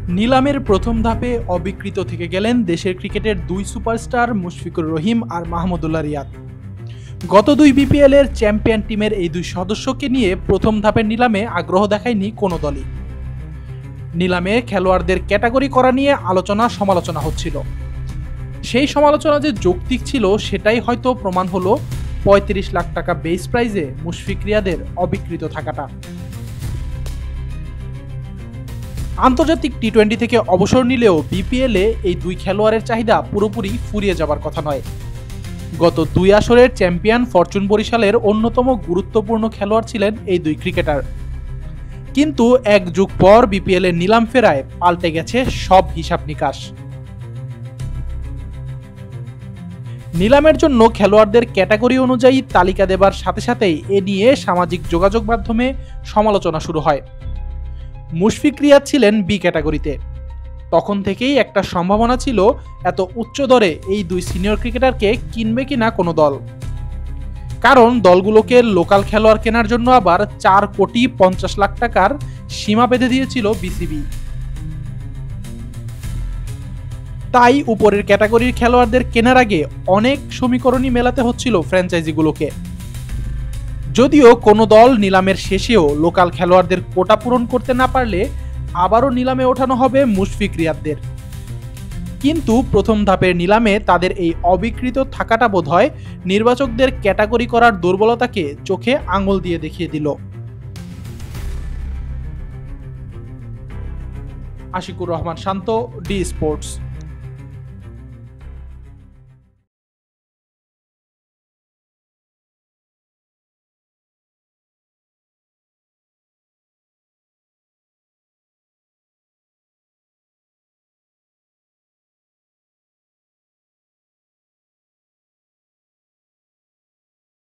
নিলামের প্রথম ধাপে অবিক্রিত থেকে গেলেন দেশের ক্রিকেটের দুই সুপারস্টার মুশফিকুর রহিম আর মাহমুদুল্লাহ রিয়াদ। গত দুই বিপিএল এর চ্যাম্পিয়ন টিমের এই দুই সদস্যকে নিয়ে প্রথম ধাপের নিলামে আগ্রহ দেখায়নি কোনো দলই। নিলামে খেলোয়াড়দের ক্যাটাগরি করা নিয়ে আলোচনা সমালোচনা হচ্ছিল। সেই সমালোচনা যে যৌক্তিক ছিল সেটাই হয়তো প্রমাণ হলো ৩৫ লাখ টাকা বেস প্রাইজে মুশফিক রিয়াদের অবিকৃত থাকাটা। আন্তর্জাতিক টি-20 থেকে অবসর নিলেও বিপিএলে এই দুই খেলোয়াড়ের চাহিদা পুরোপুরি ফুরিয়ে যাবার কথা নয়। গত দুই আসরের চ্যাম্পিয়ন ফরচুন বরিশালের অন্যতম গুরুত্বপূর্ণ খেলোয়াড় ছিলেন এই দুই ক্রিকেটার। কিন্তু এক যুগ পর বিপিএল এর নিলাম ফেরায় পাল্টে গেছে সব হিসাব নিকাশ। নিলামের জন্য খেলোয়াড়দের ক্যাটাগরি অনুযায়ী তালিকা দেবার সাথে সাথেই এ নিয়ে সামাজিক যোগাযোগ মাধ্যমে সমালোচনা শুরু হয়। মুশফিক রিয়াদ ছিলেন বি ক্যাটাগরিতে। তখন থেকেই একটা সম্ভাবনা ছিল এত উচ্চ দরে এই দুই সিনিয়র ক্রিকেটারকে কিনবে কিনা কোনো দল, কারণ দলগুলোকে লোকাল খেলোয়াড় কেনার জন্য আবার 4,50,00,000 টাকার সীমা বেঁধে দিয়েছিল বিসিবি। তাই উপরের ক্যাটাগরির খেলোয়াড়দের কেনার আগে অনেক সমীকরণই মেলাতে হচ্ছিল ফ্র্যাঞ্চাইজিগুলোকে। যদিও কোনো দল নিলামের শেষেও লোকাল খেলোয়াড়দের কোটা পূরণ করতে না পারলে আবারও নিলামে ওঠানো হবে মুশফিক রিয়াদদের। কিন্তু প্রথম ধাপের নিলামে তাদের এই অবিকৃত থাকাটা বোধহয় নির্বাচকদের ক্যাটাগরি করার দুর্বলতাকে চোখে আঙুল দিয়ে দেখিয়ে দিল। আশিকুর রহমান শান্ত, ডি স্পোর্টস।